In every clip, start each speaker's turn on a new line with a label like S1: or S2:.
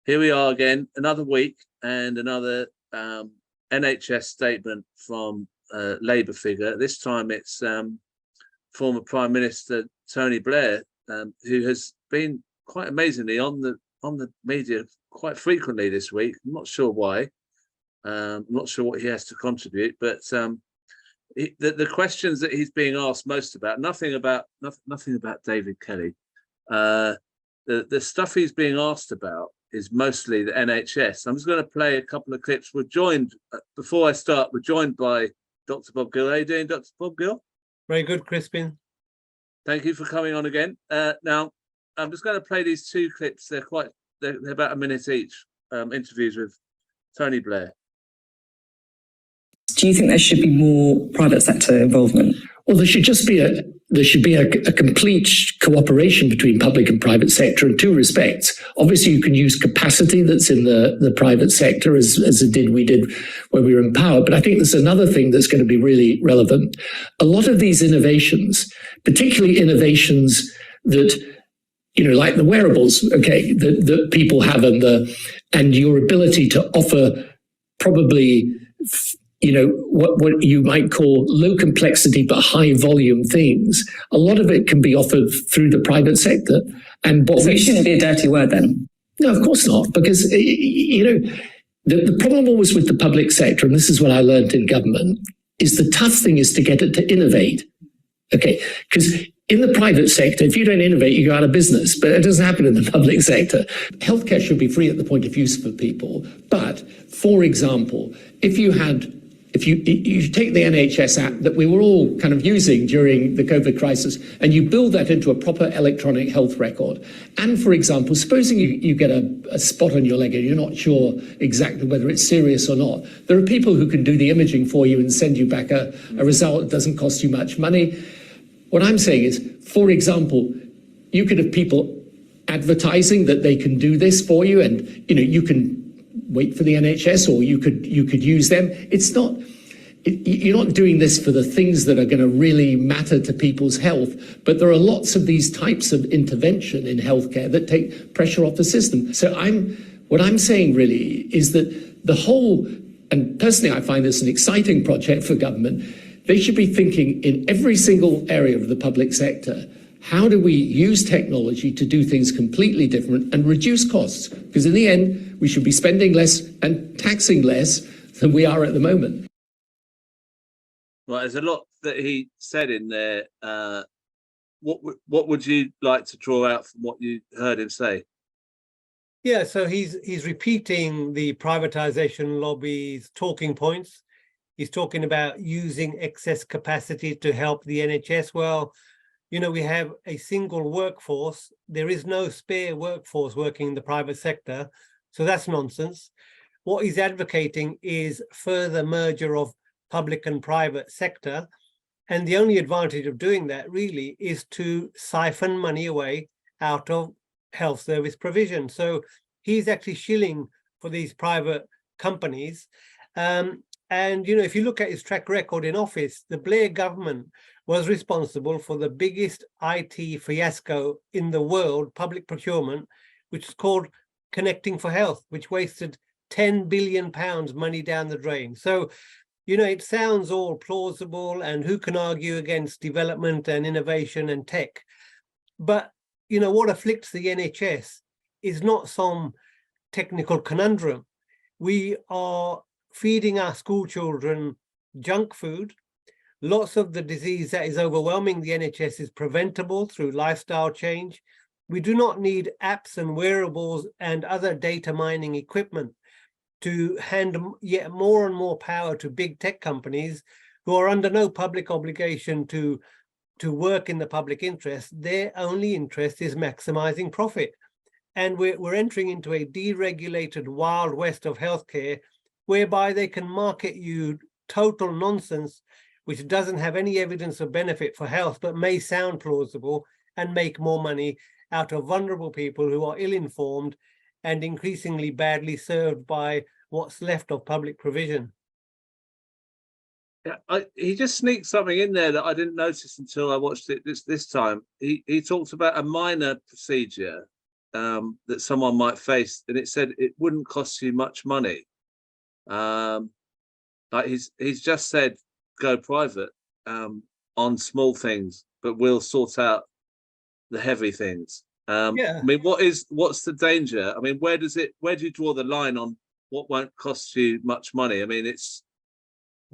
S1: Here we are again, another week and another NHS statement from a Labour figure. This time it's former Prime Minister Tony Blair, who has been quite amazingly on the media quite frequently this week. I'm not sure why. I'm not sure what he has to contribute, but the questions that he's being asked most about, nothing about David Kelly. The stuff he's being asked about is mostly the NHS. I'm just going to play a couple of clips. We're joined, before I start, we're joined by Dr. Bob Gill. How are you doing, Dr. Bob Gill?
S2: Very good, Crispin.
S1: Thank you for coming on again. Now, I'm just going to play these two clips. They're about a minute each, interviews with Tony Blair.
S3: Do you think there should be more private sector involvement?
S4: Well, there should be a complete cooperation between public and private sector in two respects. Obviously, you can use capacity that's in the private sector, as we did when we were in power. But I think there's another thing that's going to be really relevant. A lot of these innovations, particularly innovations that, like the wearables, okay, that people have, and your ability to offer probably, what you might call low complexity but high volume things. A lot of it can be offered through the private sector. And
S3: so it shouldn't be a dirty word then?
S4: No, of course not, because the problem always with the public sector, and this is what I learned in government, is the tough thing is to get it to innovate. Okay, because in the private sector, if you don't innovate, you go out of business, but it doesn't happen in the public sector. Healthcare should be free at the point of use for people. But, for example, if you take the NHS app that we were all kind of using during the COVID crisis, and you build that into a proper electronic health record, and for example, supposing you get a spot on your leg and you're not sure exactly whether it's serious or not, there are people who can do the imaging for you and send you back a result that doesn't cost you much money. What I'm saying is, for example, you could have people advertising that they can do this for you, and you can wait for the NHS, or you could use them. You're not doing this for the things that are going to really matter to people's health, but there are lots of these types of intervention in healthcare that take pressure off the system. So what I'm saying really is that the whole, and personally I find this an exciting project for government, they should be thinking in every single area of the public sector, how do we use technology to do things completely different and reduce costs? Because in the end, we should be spending less and taxing less than we are at the moment.
S1: Well, there's a lot that he said in there. What would you like to draw out from what you heard him say?
S2: Yeah, so he's repeating the privatization lobby's talking points. He's talking about using excess capacity to help the NHS. Well, we have a single workforce. There is no spare workforce working in the private sector. So that's nonsense. What he's advocating is further merger of public and private sector. And the only advantage of doing that really is to siphon money away out of health service provision. So he's actually shilling for these private companies. And, if you look at his track record in office, the Blair government was responsible for the biggest IT fiasco in the world, public procurement, which is called Connecting for Health, which wasted £10 billion money down the drain. So, it sounds all plausible, and who can argue against development and innovation and tech? But, what afflicts the NHS is not some technical conundrum. We are feeding our school children junk food. Lots of the disease that is overwhelming the NHS is preventable through lifestyle change. We do not need apps and wearables and other data mining equipment to hand yet more and more power to big tech companies who are under no public obligation to work in the public interest. Their only interest is maximizing profit. And we're entering into a deregulated wild west of healthcare, whereby they can market you total nonsense, which doesn't have any evidence of benefit for health, but may sound plausible, and make more money out of vulnerable people who are ill-informed and increasingly badly served by what's left of public provision.
S1: Yeah, he just sneaked something in there that I didn't notice until I watched it this time. He talks about a minor procedure that someone might face, and it said it wouldn't cost you much money. Like he's just said, go private on small things, but we'll sort out the heavy things.
S2: Yeah.
S1: I mean, what's the danger? I mean, where do you draw the line on what won't cost you much money? I mean, it's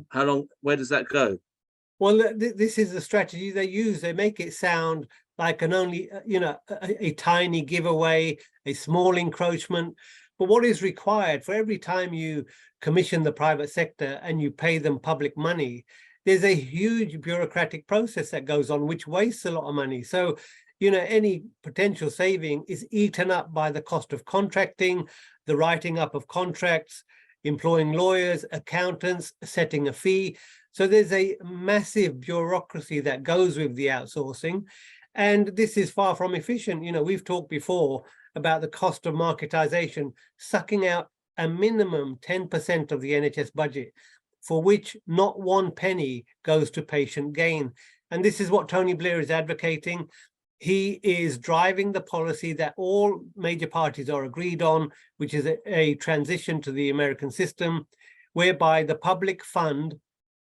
S1: how long, where does that go?
S2: Well, this is the strategy they use. They make it sound like an only, a tiny giveaway, a small encroachment. But what is required for every time you commission the private sector and you pay them public money, there's a huge bureaucratic process that goes on, which wastes a lot of money. So, any potential saving is eaten up by the cost of contracting, the writing up of contracts, employing lawyers, accountants, setting a fee. So there's a massive bureaucracy that goes with the outsourcing. And this is far from efficient. We've talked before about the cost of marketization, sucking out a minimum 10% of the NHS budget, for which not one penny goes to patient gain. And this is what Tony Blair is advocating. He is driving the policy that all major parties are agreed on, which is a transition to the American system, whereby the public fund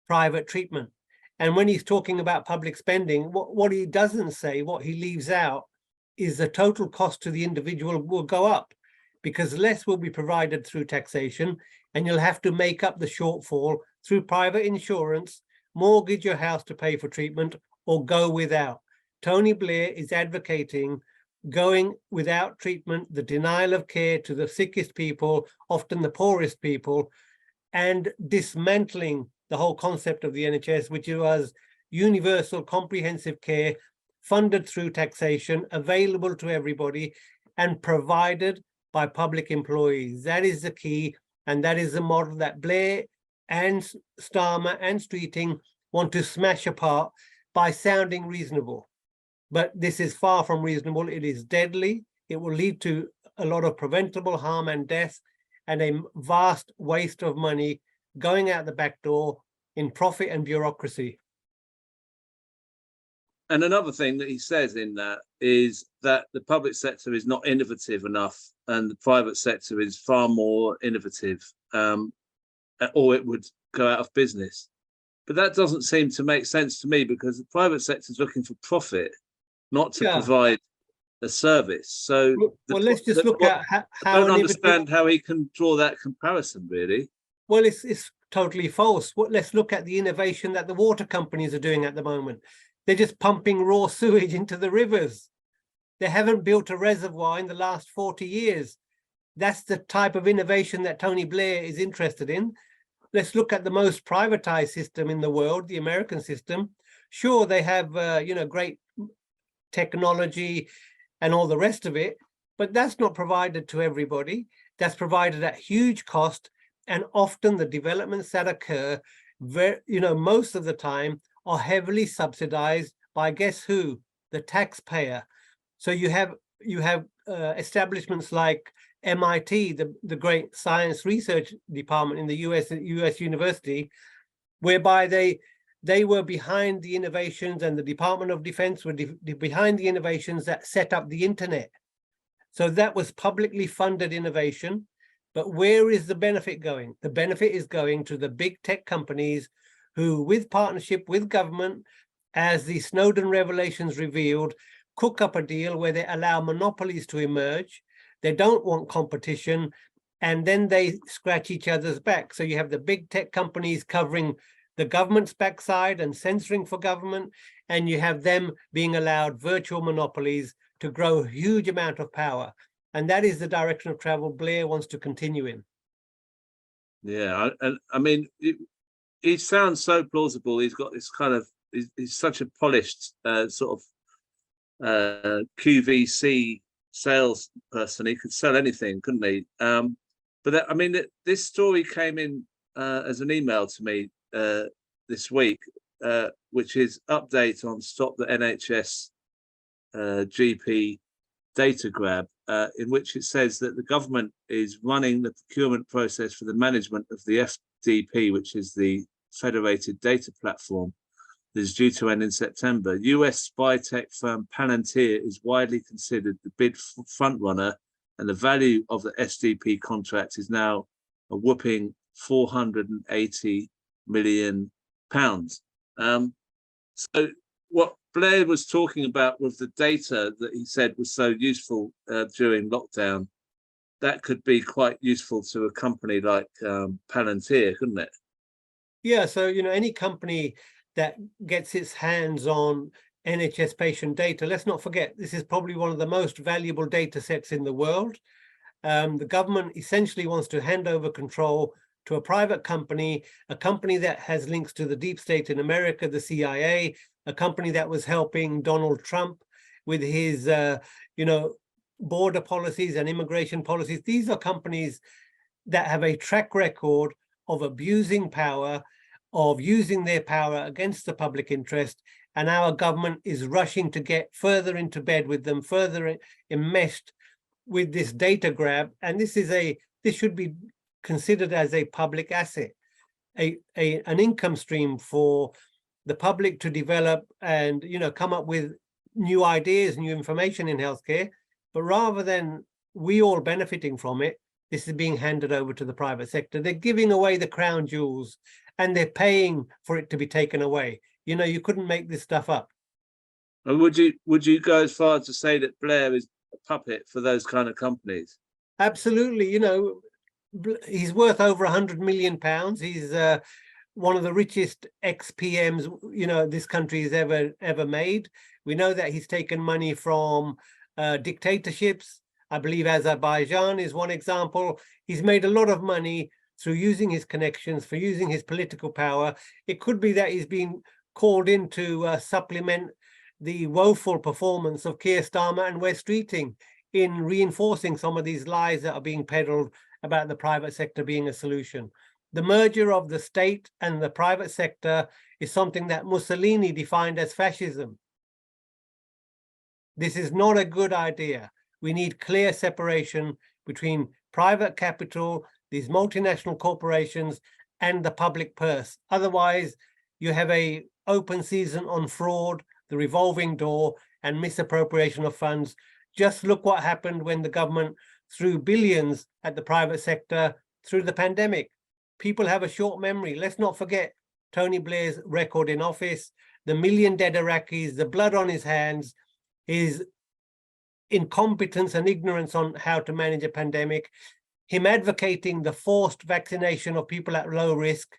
S2: private treatment. And when he's talking about public spending, what he doesn't say, what he leaves out, is the total cost to the individual will go up, because less will be provided through taxation, and you'll have to make up the shortfall through private insurance, mortgage your house to pay for treatment, or go without. Tony Blair is advocating going without treatment, the denial of care to the sickest people, often the poorest people, and dismantling the whole concept of the NHS, which was universal comprehensive care, funded through taxation, available to everybody, and provided by public employees. That is the key, and that is the model that Blair and Starmer and Streeting want to smash apart by sounding reasonable. But this is far from reasonable. It is deadly. It will lead to a lot of preventable harm and death, and a vast waste of money going out the back door in profit and bureaucracy.
S1: And another thing that he says in that is that the public sector is not innovative enough, and the private sector is far more innovative, or it would go out of business. But that doesn't seem to make sense to me, because the private sector is looking for profit, not to provide a service. So
S2: let's just look at how
S1: I don't understand how he can draw that comparison, really.
S2: Well, it's totally false. Let's look at the innovation that the water companies are doing at the moment. They're just pumping raw sewage into the rivers. They haven't built a reservoir in the last 40 years. That's the type of innovation that Tony Blair is interested in. Let's look at the most privatized system in the world, the American system. Sure, they have great technology and all the rest of it, but that's not provided to everybody. That's provided at huge cost, and often the developments that occur, most of the time, are heavily subsidized by, guess who? The taxpayer. So you have establishments like MIT, the great science research department in the US university, whereby they were behind the innovations, and the Department of Defense were behind the innovations that set up the internet. So that was publicly funded innovation. But where is the benefit going? The benefit is going to the big tech companies who, with partnership with government, as the Snowden revelations revealed, cook up a deal where they allow monopolies to emerge. They don't want competition, and then they scratch each other's back. So you have the big tech companies covering the government's backside and censoring for government, and you have them being allowed virtual monopolies to grow a huge amount of power. And that is the direction of travel Blair wants to continue in.
S1: Yeah, I mean, he sounds so plausible. He's got this kind of, he's such a polished sort of QVC salesperson. He could sell anything, couldn't he? But I mean, this story came in as an email to me this week, which is update on Stop the NHS GP data grab, in which it says that the government is running the procurement process for the management of the FDP, which is the Federated Data Platform, that is due to end in September. US spy tech firm Palantir is widely considered the bid frontrunner, and the value of the SDP contract is now a whopping £480 million. So what Blair was talking about was the data that he said was so useful during lockdown. That could be quite useful to a company like Palantir, couldn't it?
S2: Yeah, so, any company that gets its hands on NHS patient data, let's not forget, this is probably one of the most valuable data sets in the world. The government essentially wants to hand over control to a private company, a company that has links to the deep state in America, the CIA, a company that was helping Donald Trump with his, border policies and immigration policies. These are companies that have a track record of abusing power, of using their power against the public interest, and our government is rushing to get further into bed with them, further enmeshed with this data grab. And this should be considered as a public asset, an income stream for the public to develop and come up with new ideas, new information in healthcare. But rather than we all benefiting from it, this is being handed over to the private sector. They're giving away the crown jewels and they're paying for it to be taken away. You couldn't make this stuff up.
S1: And would you go as far as to say that Blair is a puppet for those kind of companies?
S2: Absolutely. He's worth over £100 million. He's one of the richest ex-PMs, this country has ever made. We know that he's taken money from dictatorships. I believe Azerbaijan is one example. He's made a lot of money through using his connections, for using his political power. It could be that he's been called in to supplement the woeful performance of Keir Starmer and Wes Streeting in reinforcing some of these lies that are being peddled about the private sector being a solution. The merger of the state and the private sector is something that Mussolini defined as fascism. This is not a good idea. We need clear separation between private capital, these multinational corporations, and the public purse. Otherwise, you have an open season on fraud, the revolving door, and misappropriation of funds. Just look what happened when the government threw billions at the private sector through the pandemic. People have a short memory. Let's not forget Tony Blair's record in office, the 1 million dead Iraqis, the blood on his hands, his incompetence and ignorance on how to manage a pandemic, him advocating the forced vaccination of people at low risk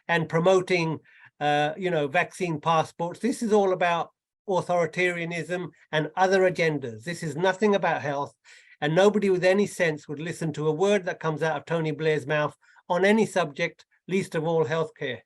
S2: and promoting, vaccine passports. This is all about authoritarianism and other agendas. This is nothing about health, and nobody with any sense would listen to a word that comes out of Tony Blair's mouth on any subject, least of all healthcare.